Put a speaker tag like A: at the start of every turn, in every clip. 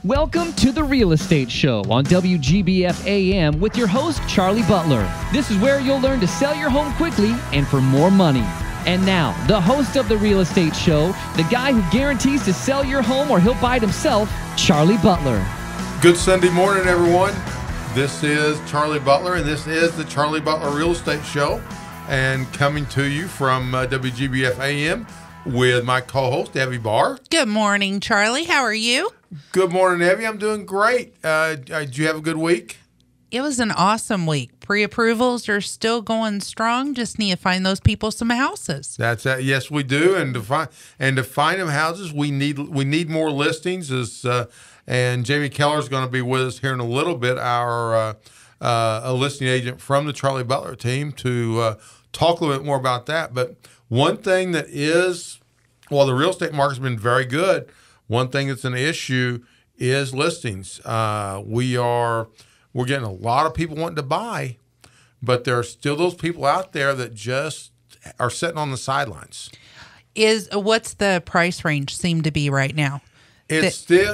A: Welcome to the Real Estate Show on WGBF AM with your host, Charlie Butler. This is where you'll learn to sell your home quickly and for more money. And now, the host of the Real Estate Show, the guy who guarantees to sell your home or he'll buy it himself, Charlie Butler.
B: Good Sunday morning, everyone. This is Charlie Butler, and this is the Charlie Butler Real Estate Show, and coming to you from WGBF AM with my co-host, Evie Barr.
C: Good morning, Charlie. How are you?
B: Good morning, Evie. I'm doing great. Did you have a good week?
C: It was an awesome week. Pre-approvals are still going strong. Just need to find those people some houses.
B: That's that. Yes, we do. And to find them houses, we need more listings. And Jamie Keller is going to be with us here in a little bit, our a listing agent from the Charlie Butler team, to talk a little bit more about that. But one thing that is, while the real estate market's been very good, one thing that's an issue is listings. We're getting a lot of people wanting to buy, but there are still those people out there that just are sitting on the sidelines.
C: What's the price range seem to be right now?
B: It's still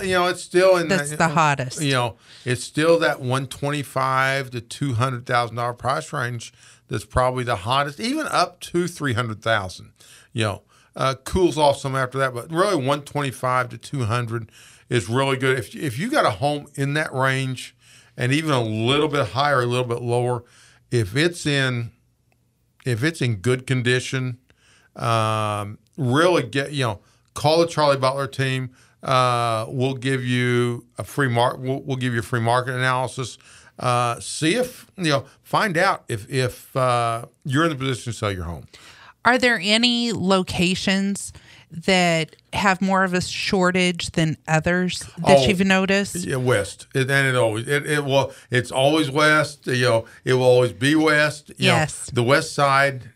B: in
C: that's the hottest.
B: It's still that $125,000 to $200,000 price range. That's probably the hottest, even up to $300,000. Cools off some after that, but really $125,000 to $200,000 is really good. If you got a home in that range, and even a little bit higher, a little bit lower, if it's in good condition, really call the Charlie Butler team. We'll give you a free we'll give you a free market analysis. See if find out if you're in the position to sell your home.
C: Are there any locations that have more of a shortage than others that you've noticed?
B: Yeah, west. It's always west. It will always be west.
C: Yes.
B: The west side.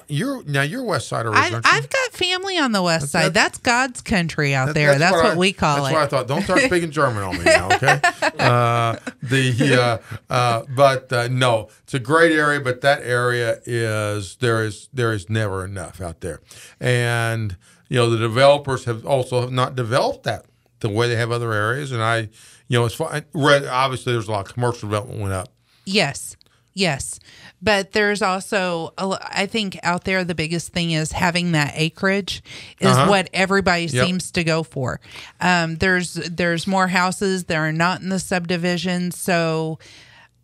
B: You're west side originally.
C: I've got family on the west side. That's God's country out there. That's what we call it.
B: That's what I thought. Don't start speaking German on me now, okay? No, it's a great area, but that area there is never enough out there, and the developers have not developed that the way they have other areas, and it's fine. Obviously, there's a lot of commercial development went up.
C: Yes. But there's also, I think out there, the biggest thing is having that acreage is what everybody seems to go for. There's more houses that are not in the subdivision. So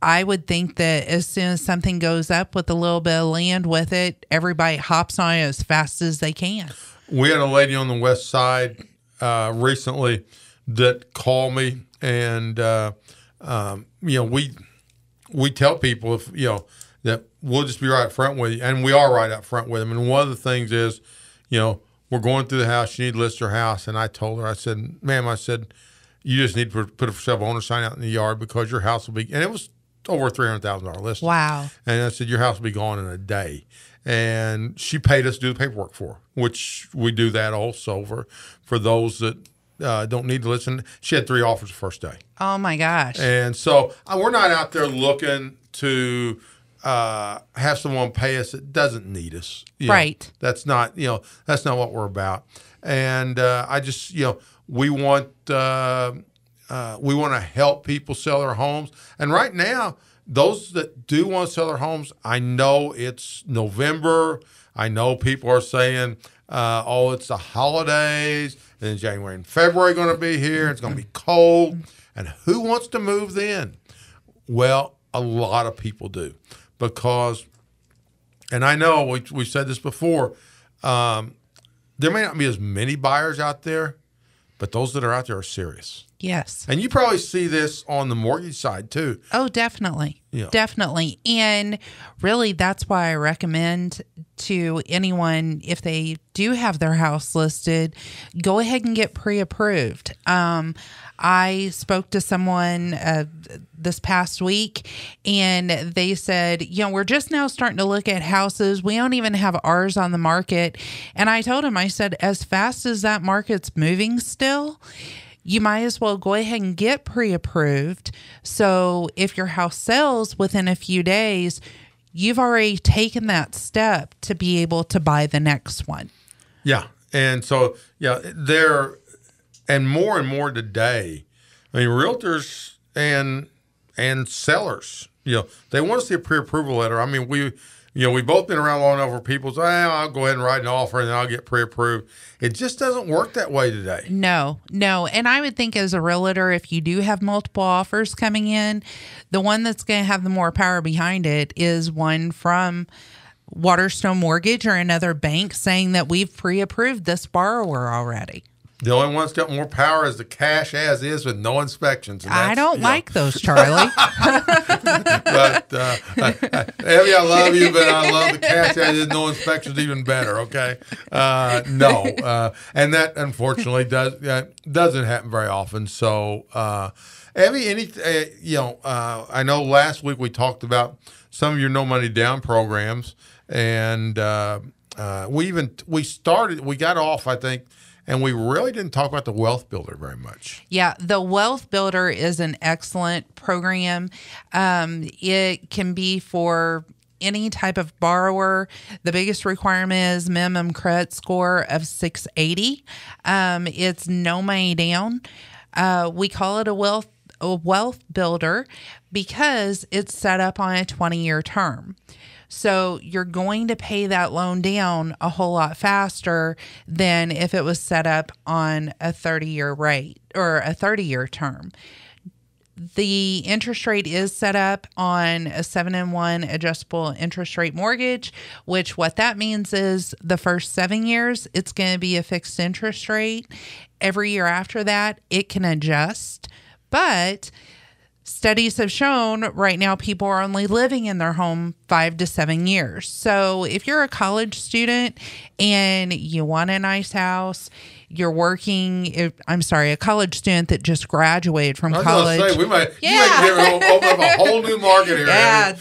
C: I would think that as soon as something goes up with a little bit of land with it, everybody hops on it as fast as they can.
B: We had a lady on the west side recently that called me, and we tell people that we'll just be right up front with you, and we are right up front with them. And one of the things is, we're going through the house. You need to list your house. And I told her, I said, ma'am, you just need to put a for sale owner sign out in the yard because your house will be, and it was over $300,000 listing.
C: Wow.
B: And I said, your house will be gone in a day. And she paid us to do the paperwork for her, which we do that also for those that don't need to listen. She had 3 offers the first day.
C: Oh my gosh.
B: And so we're not out there looking to have someone pay us that doesn't need us.
C: Right.
B: That's not what we're about. And I just, we want to help people sell their homes. And right now, those that do want to sell their homes, I know it's November. I know people are saying, it's the holidays, and then January and February going to be here. It's going to be cold. And who wants to move then? Well, a lot of people do, because, and I know we've said this before, there may not be as many buyers out there, but those that are out there are serious.
C: Yes.
B: And you probably see this on the mortgage side too.
C: Oh, definitely.
B: Yeah.
C: Definitely. And really, that's why I recommend to anyone, if they do have their house listed, go ahead and get pre-approved. I spoke to someone this past week, and they said, we're just now starting to look at houses. We don't even have ours on the market. And I told him, I said, as fast as that market's moving still, you might as well go ahead and get pre-approved. So if your house sells within a few days, you've already taken that step to be able to buy the next one.
B: Yeah. And so, and more today, I mean, realtors and sellers, they want to see a pre-approval letter. I mean, we've both been around long enough where people say, I'll go ahead and write an offer and then I'll get pre-approved. It just doesn't work that way today.
C: No. And I would think as a realtor, if you do have multiple offers coming in, the one that's going to have the more power behind it is one from Waterstone Mortgage or another bank saying that we've pre-approved this borrower already.
B: The only one that's got more power is the cash as is with no inspections. And
C: I don't like those, Charlie.
B: But Evie, I love you, but I love the cash as is, no inspections even better. Okay, no, and that unfortunately doesn't happen very often. So, Evie, I know last week we talked about some of your no money down programs, and we got off, I think. And we really didn't talk about the Wealth Builder very much. Yeah,
C: the Wealth Builder is an excellent program. It can be for any type of borrower. The biggest requirement is minimum credit score of 680. It's no money down. We call it a wealth builder because it's set up on a 20-year term. So you're going to pay that loan down a whole lot faster than if it was set up on a 30-year rate or a 30-year term. The interest rate is set up on a 7-in-1 adjustable interest rate mortgage, which what that means is the first 7 years, it's going to be a fixed interest rate. Every year after that, it can adjust. But studies have shown right now people are only living in their home 5 to 7 years. So if you're a college student and you want a nice house, you're working, a college student that just graduated from college.
B: I was going to say, you might open up a whole new market here.
C: Yeah.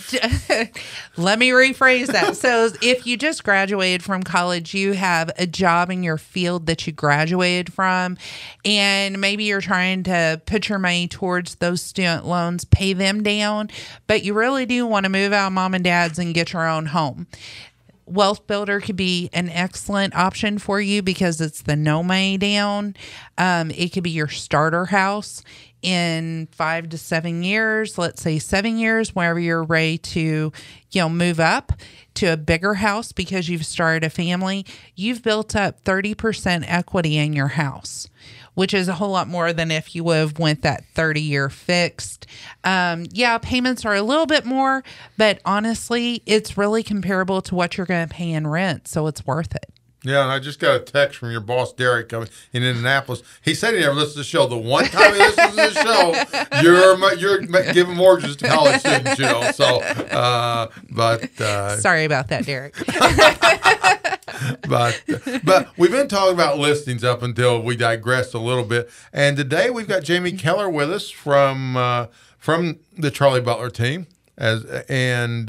C: Let me rephrase that. So if you just graduated from college, you have a job in your field that you graduated from, and maybe you're trying to put your money towards those student loans, pay them down, but you really do want to move out of mom and dad's and get your own home. Wealth Builder could be an excellent option for you because it's the no money down. It could be your starter house in 5 to 7 years, let's say 7 years, whenever you're ready to, move up to a bigger house because you've started a family. You've built up 30% equity in your house, which is a whole lot more than if you would have went that 30-year fixed. Payments are a little bit more, but honestly, it's really comparable to what you're going to pay in rent, so it's worth it.
B: Yeah, and I just got a text from your boss, Derek, in Indianapolis. He said he never listened to the show. The one time he listens to the show, you're giving mortgages to college students, So,
C: sorry about that, Derek.
B: But we've been talking about listings up until we digressed a little bit. And today we've got Jamie Keller with us from the Charlie Butler team, and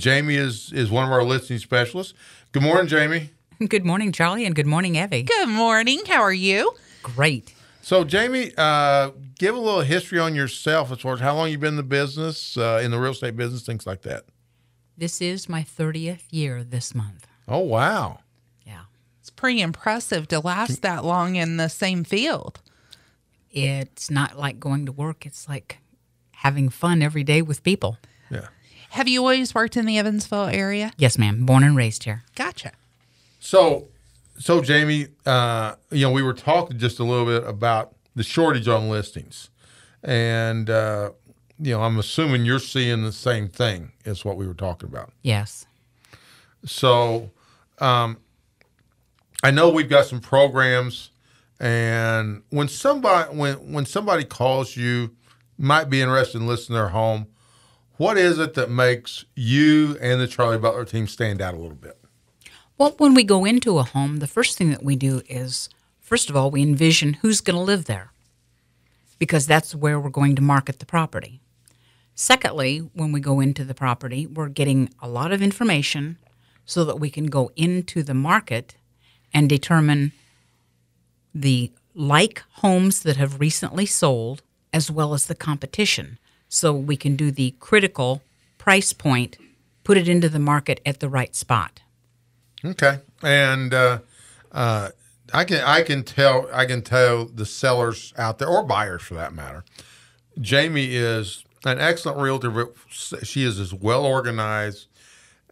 B: Jamie is one of our listing specialists. Good morning, Jamie.
D: Good morning, Charlie, and good morning, Evie.
C: Good morning. How are you?
D: Great.
B: So, Jamie, give a little history on yourself as far as how long you've been in the business, in the real estate business, things like that.
D: This is my 30th year this month.
B: Oh, wow.
D: Yeah.
C: It's pretty impressive to last that long in the same field.
D: It's not like going to work. It's like having fun every day with people.
B: Yeah.
C: Have you always worked in the Evansville area?
D: Yes, ma'am. Born and raised here.
C: Gotcha.
B: So Jamie, we were talking just a little bit about the shortage on listings, and I'm assuming you're seeing the same thing as what we were talking about.
D: Yes.
B: So, I know we've got some programs, and when somebody calls you, might be interested in listing their home, what is it that makes you and the Charlie Butler team stand out a little bit?
D: Well, when we go into a home, the first thing that we do is, first of all, we envision who's going to live there, because that's where we're going to market the property. Secondly, when we go into the property, we're getting a lot of information so that we can go into the market and determine the like homes that have recently sold as well as the competition. So we can do the critical price point, put it into the market at the right spot.
B: Okay. And I can tell the sellers out there, or buyers for that matter. Jamie is an excellent realtor, but she is as well organized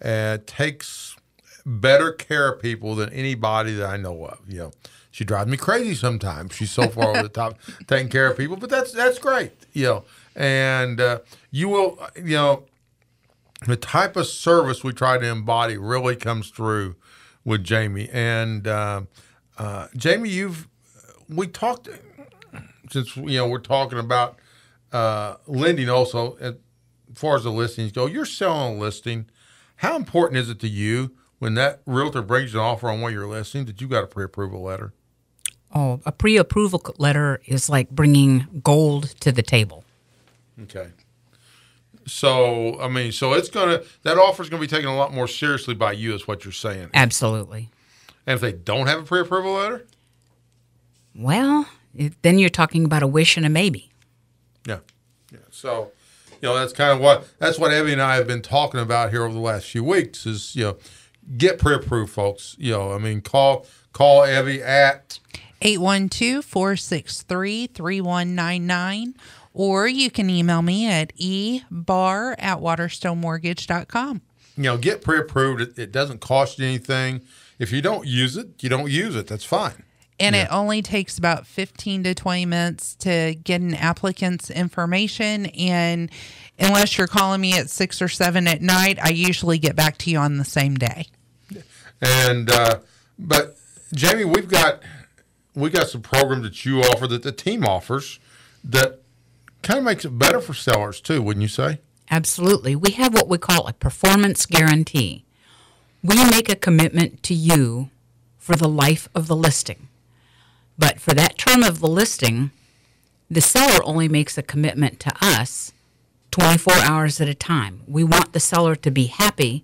B: and takes better care of people than anybody that I know of. You know, she drives me crazy sometimes. She's so far over the top taking care of people, but that's great. You know, and you will, you know, the type of service we try to embody really comes through with Jamie. And Jamie, we talked, since you know we're talking about lending also, as far as the listings go. You're selling a listing. How important is it to you when that realtor brings you an offer on one of your listings that you got a pre-approval letter?
D: Oh, a pre-approval letter is like bringing gold to the table.
B: Okay. So, I mean, that offer's going to be taken a lot more seriously by you, is what you're saying.
D: Absolutely.
B: And if they don't have a pre-approval letter?
D: Well, then you're talking about a wish and a maybe.
B: Yeah. So, you know, that's what Evie and I have been talking about here over the last few weeks is, you know, get pre-approved, folks. You know, I mean, call Evie at
C: 812-463-3199, or you can email me at ebar@waterstonemortgage.com.
B: You know, get pre-approved. It doesn't cost you anything. If you don't use it, you don't use it. That's fine.
C: And it only takes about 15 to 20 minutes to get an applicant's information. And unless you're calling me at 6 or 7 at night, I usually get back to you on the same day.
B: And but Jamie, we've got some programs that you offer, that the team offers, that kind of makes it better for sellers too, wouldn't you say?
D: Absolutely. We have what we call a performance guarantee. We make a commitment to you for the life of the listing. But for that term of the listing, the seller only makes a commitment to us 24 hours at a time. We want the seller to be happy.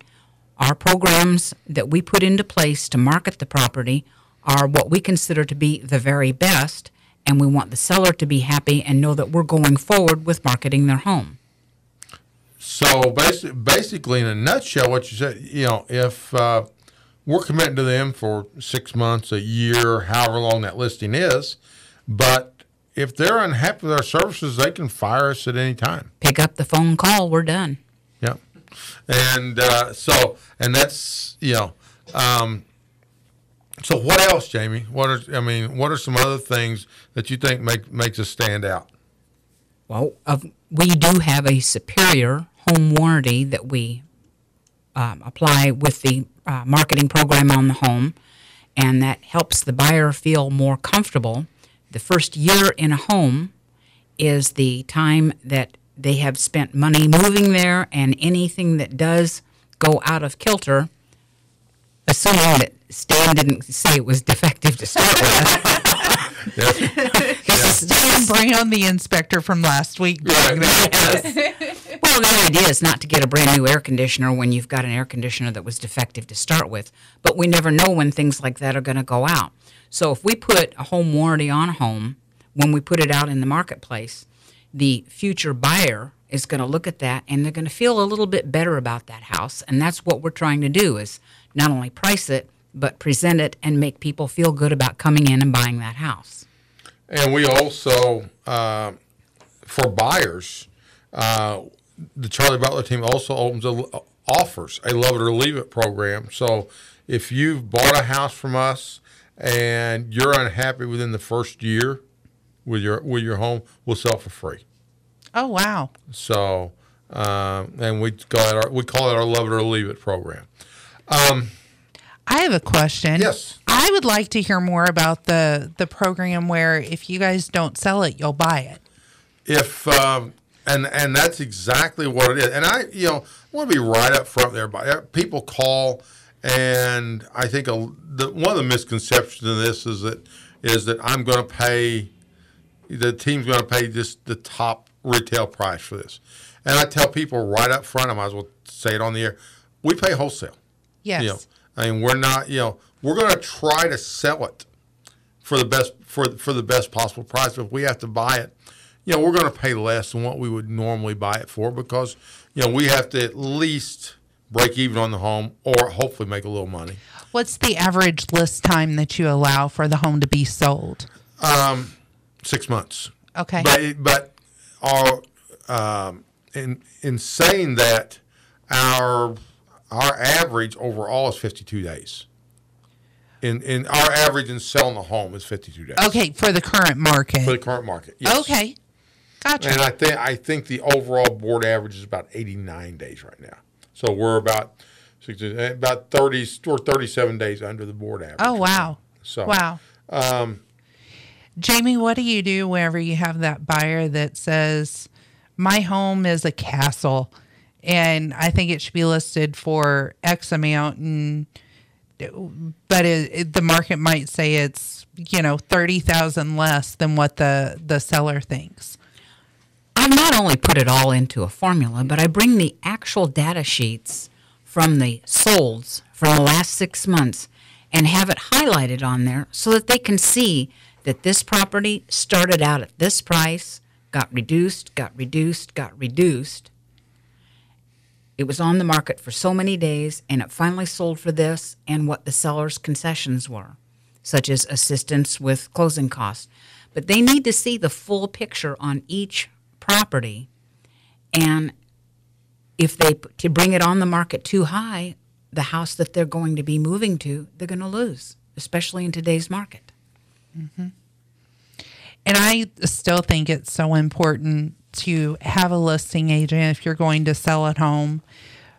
D: Our programs that we put into place to market the property are what we consider to be the very best, and we want the seller to be happy and know that we're going forward with marketing their home.
B: So basically, in a nutshell, what you said, you know, if we're committing to them for 6 months, a year, however long that listing is, but if they're unhappy with our services, they can fire us at any time.
D: Pick up the phone call, we're done.
B: Yeah. And and that's, you know, so what else, Jamie? What are some other things that you think makes us stand out?
D: Well, we do have a superior home warranty that we apply with the marketing program on the home, and that helps the buyer feel more comfortable. The first year in a home is the time that they have spent money moving there, and anything that does go out of kilter, assuming that Stan didn't say it was defective to start with.
C: Stan, bring on the inspector from last week.
D: Well, the idea is not to get a brand new air conditioner when you've got an air conditioner that was defective to start with, but we never know when things like that are going to go out. So if we put a home warranty on a home, when we put it out in the marketplace, the future buyer is going to look at that and they're going to feel a little bit better about that house. And that's what we're trying to do, is not only price it, but present it and make people feel good about coming in and buying that house.
B: And we also, for buyers, the Charlie Butler team also offers a Love It or Leave It program. So if you've bought a house from us and you're unhappy within the first year with your home, we'll sell for free.
C: Oh, wow.
B: So, and we call it our Love It or Leave It program.
C: I have a question.
B: Yes.
C: I would like to hear more about the program where if you guys don't sell it, you'll buy it.
B: If and that's exactly what it is. And I want to be right up front there. People call, and I think one of the misconceptions of this is that I'm going to pay, the team's going to pay just the top retail price for this. And I tell people right up front, I might as well say it on the air, we pay wholesale.
C: Yes.
B: I mean, we're not, we're going to try to sell it for the best for the best possible price. But if we have to buy it, we're going to pay less than what we would normally buy it for, because we have to at least break even on the home or hopefully make a little money.
C: What's the average list time that you allow for the home to be sold?
B: 6 months.
C: Okay.
B: But our in saying that, our average overall is 52 days. In our average in selling a home is 52 days.
C: Okay, for the current market.
B: For the current market, yes.
C: Okay, gotcha.
B: And I think the overall board average is about 89 days right now. So we're about 37 days under the board average.
C: Oh, wow.
B: So
C: wow. Jamie, what do you do whenever you have that buyer that says, my home is a castle and I think it should be listed for X amount, but the market might say it's, $30,000 less than what the seller thinks?
D: I've not only put it all into a formula, but I bring the actual data sheets from the solds from the last 6 months and have it highlighted on there so that they can see that this property started out at this price, got reduced, got reduced, got reduced. It was on the market for so many days, and it finally sold for this, and what the seller's concessions were, such as assistance with closing costs. But they need to see the full picture on each property, and if they to bring it on the market too high, the house that they're going to be moving to, they're going to lose, especially in today's market.
C: Mm-hmm. And I still think it's so important to have a listing agent if you're going to sell at home,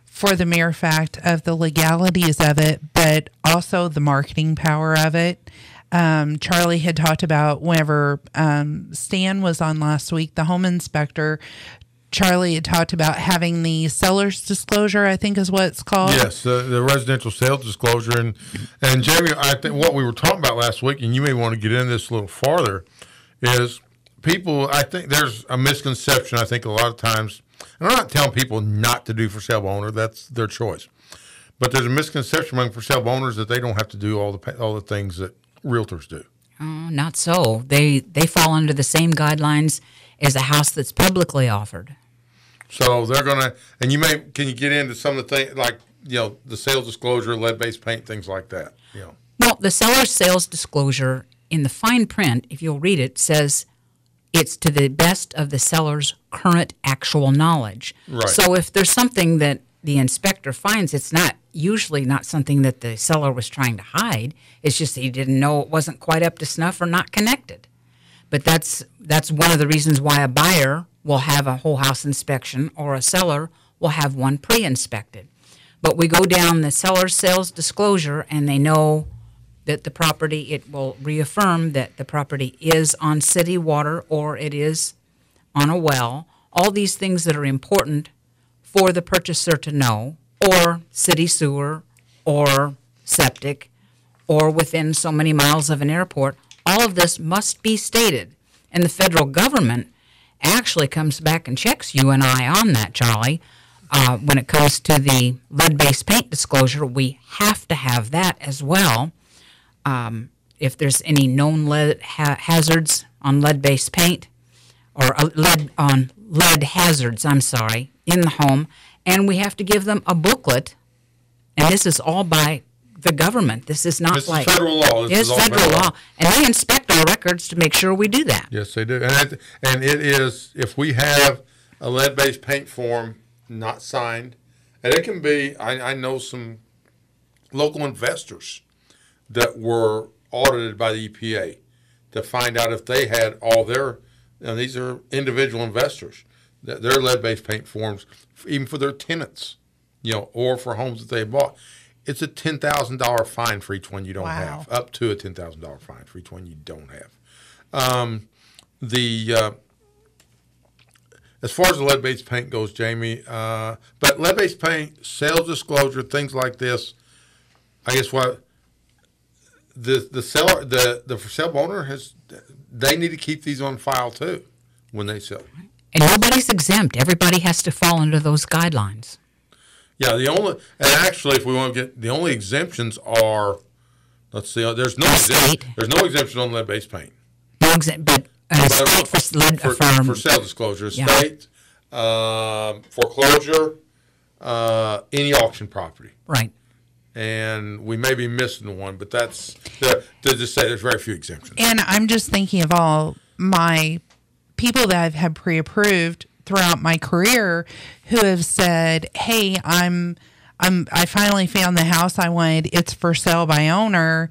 C: for the mere fact of the legalities of it, but also the marketing power of it. Charlie had talked about whenever Stan was on last week, the home inspector, Charlie had talked about having the seller's disclosure, I think is what it's called.
B: Yes, the residential sales disclosure. And Jamie, I think what we were talking about last week, and you may want to get into this a little farther, is people, I think there's a misconception, I think a lot of times, and I'm not telling people not to do for sale by owner, that's their choice. But there's a misconception among for sale by owners that they don't have to do all the things that realtors do.
D: Oh, not so. They fall under the same guidelines as a house that's publicly offered.
B: So they're going to, and can you get into some of the things like, the sales disclosure, lead-based paint, things like that?
D: Well, the seller's sales disclosure in the fine print, if you'll read it, says it's to the best of the seller's current actual knowledge.
B: Right.
D: So if there's something that the inspector finds, it's usually not something that the seller was trying to hide. It's just he didn't know it wasn't quite up to snuff or not connected. But that's one of the reasons why a buyer will have a whole house inspection or a seller will have one pre-inspected. But we go down the seller's sales disclosure and they know that the property, it will reaffirm that the property is on city water or it is on a well. All these things that are important for the purchaser to know, or city sewer, or septic, or within so many miles of an airport, all of this must be stated. And the federal government actually comes back and checks you and I on that, Charlie. When it comes to the lead-based paint disclosure, we have to have that as well. If there's any known lead hazards on lead-based paint, or lead hazards, in the home, and we have to give them a booklet, and this is all by the government. This is not
B: this is federal law.
D: It's federal law, and they inspect our records to make sure we do that.
B: Yes, they do. And it is, if we have a lead-based paint form not signed, and it can be, I know some local investors that were audited by the EPA to find out if they had all their, and these are individual investors, their lead-based paint forms, even for their tenants, or for homes that they bought. It's a $10,000 fine for each one you don't have, up to a $10,000 fine for each one you don't have. As far as the lead-based paint goes, Jamie, but lead-based paint, sales disclosure, things like this, I guess what the seller, the for sale owner they need to keep these on file too when they sell.
D: And nobody's exempt. Everybody has to fall under those guidelines.
B: Yeah, and actually, if we want to get, the only exemptions are, let's see, there's no exemption on lead-based paint.
D: No exempt, but state for lead
B: for sale disclosure, state, foreclosure, any auction property.
D: Right.
B: and we may be missing one, but that's to just say there's very few exemptions.
C: And I'm just thinking of all my people that I've had pre-approved throughout my career who have said, "Hey, I finally found the house I wanted. It's for sale by owner."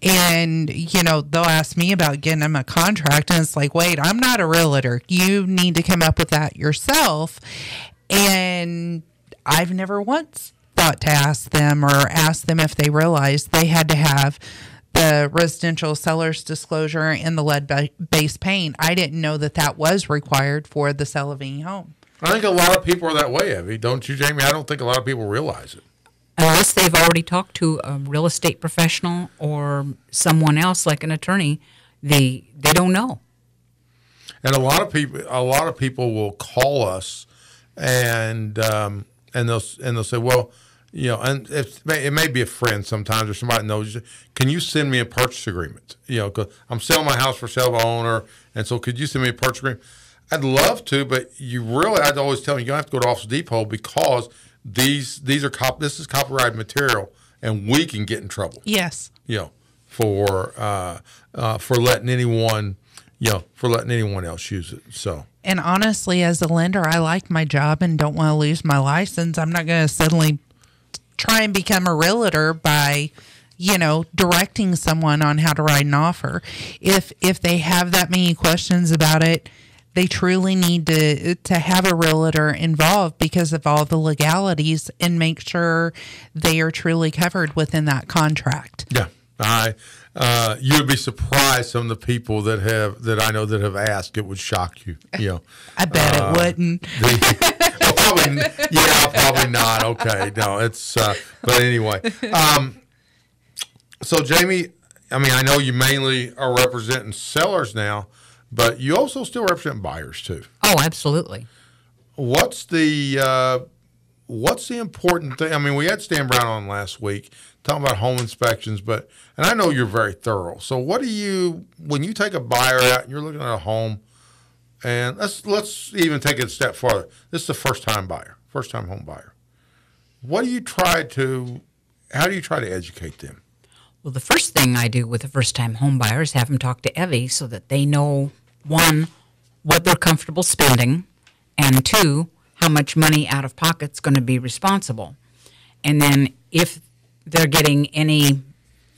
C: And, they'll ask me about getting them a contract. And it's like, wait, I'm not a realtor. You need to come up with that yourself. And I've never once thought to ask them or ask them if they realized they had to have the residential seller's disclosure and the lead-based paint. I didn't know that was required for the sale of any home.
B: I think a lot of people are that way, Evie. Don't you, Jamie? I don't think a lot of people realize it.
D: Unless they've already talked to a real estate professional or someone else like an attorney, they don't know.
B: And a lot of people will call us and they'll say, well, and it may be a friend sometimes or somebody knows. Can you send me a purchase agreement? Because I'm selling my house for sale by owner, and so could you send me a purchase agreement? I'd love to, but I'd always tell you don't have to go to Office Depot because this is copyrighted material, and we can get in trouble.
C: Yes.
B: For letting anyone else use it. So.
C: And honestly, as a lender, I like my job and don't want to lose my license. I'm not going to suddenly try and become a realtor by, directing someone on how to write an offer. If they have that many questions about it, they truly need to have a realtor involved because of all the legalities and make sure they are truly covered within that contract.
B: Yeah. You would be surprised some of the people that I know that have asked. It would shock you.
C: I bet it wouldn't.
B: Probably not. Okay, no, it's. But anyway, so Jamie, I know you mainly are representing sellers now, but you also still represent buyers too.
D: Oh, absolutely.
B: What's the important thing? We had Stan Brown on last week talking about home inspections, and I know you're very thorough. So when you take a buyer out and you're looking at a home, and let's even take it a step farther. This is a first-time home buyer. How do you try to educate them?
D: Well, the first thing I do with a first-time home buyer is have them talk to Evie so that they know, one, what they're comfortable spending, and two, how much money out of pocket's going to be responsible. And then if they're getting any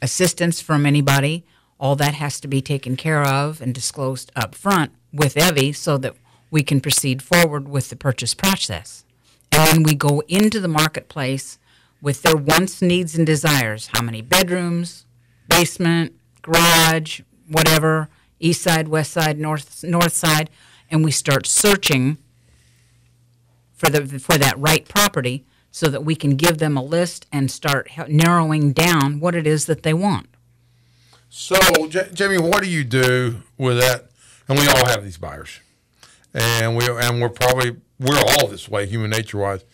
D: assistance from anybody, all that has to be taken care of and disclosed up front with Evie so that we can proceed forward with the purchase process. And then we go into the marketplace with their wants, needs, and desires. How many bedrooms, basement, garage, whatever, east side, west side, north side, and we start searching for that right property so that we can give them a list and start narrowing down what it is that they want.
B: So, Jamie, what do you do with that? And we all have these buyers, and we're all this way, human nature-wise.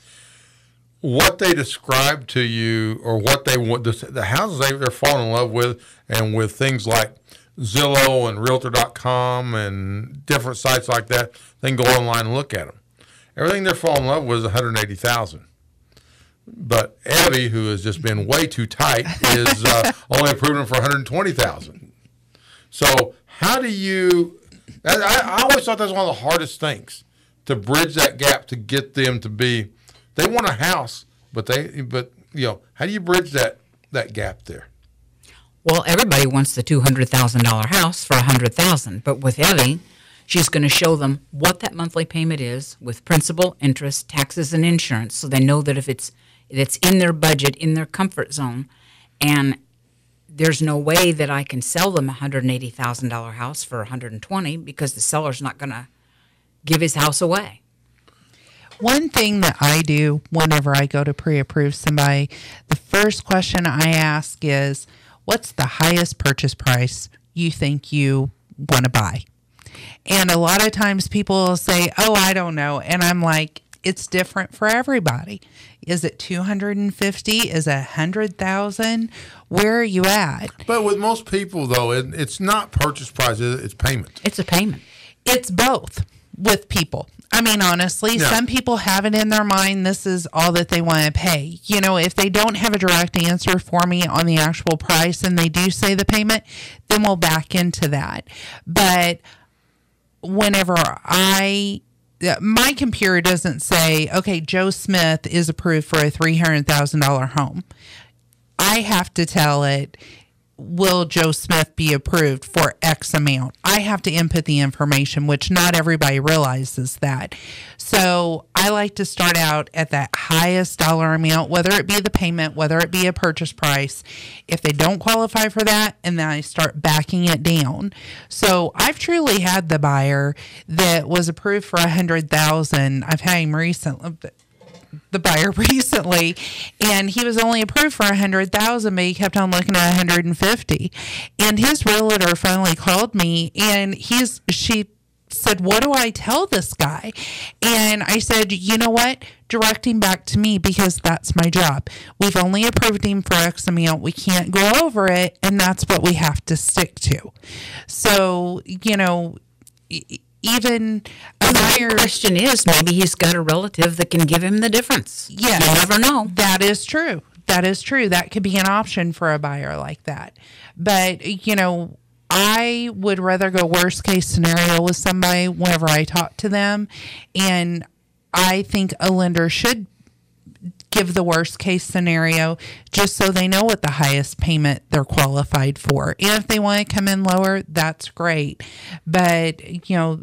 B: What they describe to you, or what they want, the houses they're falling in love with, and with things like Zillow and Realtor.com and different sites like that, they can go online and look at them. Everything they're falling in love with is $180,000. But Evie, who has just been way too tight, is only approving them for $120,000. So how do you? I always thought that's one of the hardest things, to bridge that gap, to get them to be. They want a house, but how do you bridge that gap there?
D: Well, everybody wants the $200,000 house for $100,000, but with Evie, she's going to show them what that monthly payment is with principal, interest, taxes, and insurance, so they know that if it's in their budget, in their comfort zone, and there's no way that I can sell them a $180,000 house for $120,000 because the seller's not going to give his house away.
C: One thing that I do whenever I go to pre-approve somebody, the first question I ask is, what's the highest purchase price you think you want to buy? And a lot of times people will say, oh, I don't know. And I'm like, it's different for everybody. Is it 250? Is it 100,000? Where are you at?
B: But with most people, though, it's not purchase price. It's payment.
D: It's a payment.
C: It's both. with people. I mean, honestly, some people have it in their mind this is all that they want to pay. You know, if they don't have a direct answer for me on the actual price and they do say the payment, then we'll back into that. But whenever my computer doesn't say, okay, Joe Smith is approved for a $300,000 home. I have to tell it, will Joe Smith be approved for X amount? I have to input the information, which not everybody realizes that. So I like to start out at that highest dollar amount, whether it be the payment, whether it be a purchase price. If they don't qualify for that, and then I start backing it down. So I've truly had the buyer that was approved for $100,000. I've had him recently. The buyer recently, and he was only approved for $100,000, but he kept on looking at $150,000. And his realtor finally called me, and she said, "What do I tell this guy?" And I said, "You know what? Direct him back to me, because that's my job. We've only approved him for X amount. We can't go over it, and that's what we have to stick to." So, you know, even a buyer.
D: The question is, maybe he's got a relative that can give him the difference.
C: Yes,
D: you never know.
C: That is true. That is true. That could be an option for a buyer like that. But, you know, I would rather go worst case scenario with somebody whenever I talk to them. And I think a lender should give the worst case scenario just so they know what the highest payment they're qualified for. And if they want to come in lower, that's great. But, you know,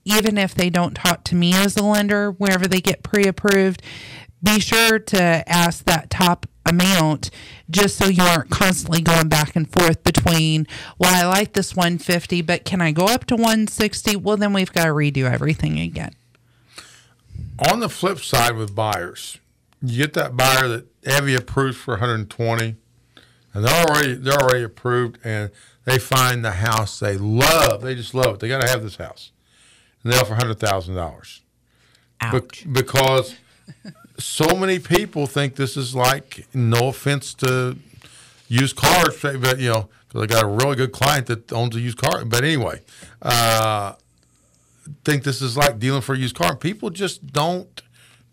C: even if they don't talk to me as a lender, wherever they get pre-approved, be sure to ask that top amount just so you aren't constantly going back and forth between, well, I like this 150, but can I go up to 160? Well, then we've got to redo everything again.
B: On the flip side with buyers, you get that buyer that Evie approved for 120, and they're already approved, and they find the house they love. They just love it. They got to have this house, and they offer $100,000.
D: Ouch.
B: Because so many people think this is like, no offense to used cars, but you know, because I got a really good client that owns a used car. But anyway, think this is like dealing for a used car. People just don't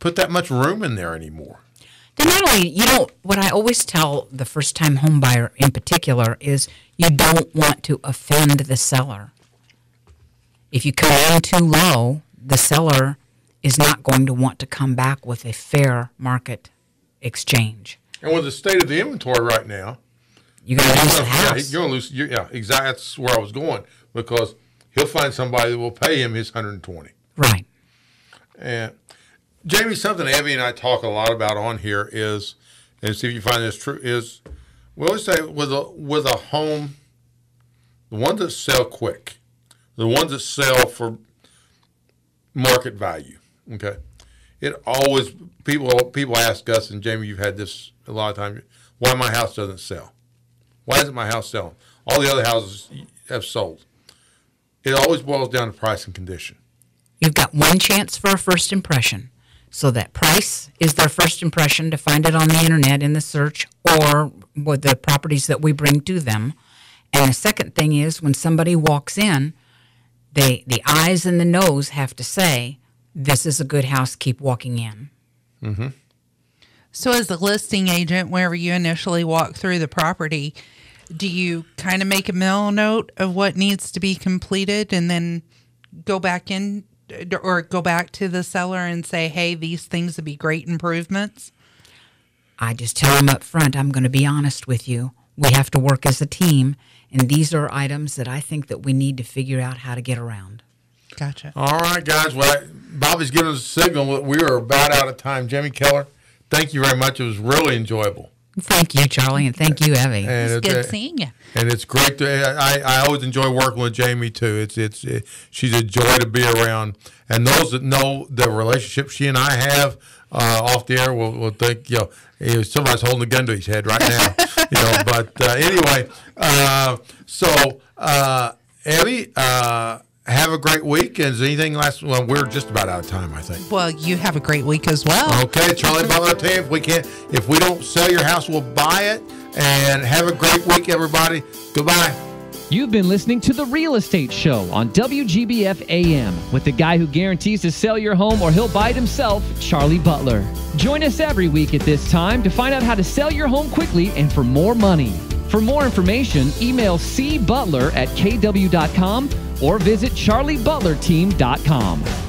B: put that much room in there anymore.
D: Then not only, you know, what I always tell the first-time home buyer in particular is you don't want to offend the seller. If you come in too low, the seller is not going to want to come back with a fair market exchange.
B: And with the state of the inventory right now,
D: you're going to lose the house.
B: Yeah, you're going to lose. Yeah, exactly. That's where I was going, because he'll find somebody that will pay him his 120.
D: Right.
B: And Jamie, something Evie and I talk a lot about on here is, and see if you find this true, is we always say with a home, the ones that sell quick, the ones that sell for market value, okay? It always, people ask us, and Jamie, you've had this a lot of times, why my house doesn't sell. Why isn't my house selling? All the other houses have sold. It always boils down to price and condition.
D: You've got one chance for a first impression. So that price is their first impression, to find it on the internet in the search or with the properties that we bring to them. And the second thing is, when somebody walks in, the eyes and the nose have to say, this is a good house, keep walking in.
B: Mm-hmm.
C: So as the listing agent, whenever you initially walk through the property, do you kind of make a mental note of what needs to be completed and then go back in or go back to the seller and say, hey, these things would be great improvements?
D: I just tell them up front, I'm going to be honest with you. We have to work as a team, and these are items that I think that we need to figure out how to get around.
C: Gotcha.
B: All right, guys. Well, Bobby's giving us a signal that we are about out of time. Jamie Keller, thank you very much. It was really enjoyable.
D: Thank you, Charlie, and thank you, Evie.
B: And
C: It's good seeing you.
B: And it's great to. I always enjoy working with Jamie too. She's a joy to be around. And those that know the relationship she and I have off the air will think, somebody's holding a gun to his head right now. But anyway, so Evie, have a great week. Is anything last? Well, we're just about out of time, I think.
C: Well, you have a great week as well.
B: Okay, Charlie Butler, tell you, if we don't sell your house, we'll buy it. And have a great week, everybody. Goodbye.
A: You've been listening to The Real Estate Show on WGBF AM with the guy who guarantees to sell your home or he'll buy it himself, Charlie Butler. Join us every week at this time to find out how to sell your home quickly and for more money. For more information, email cbutler@kw.com or visit charliebutlerteam.com.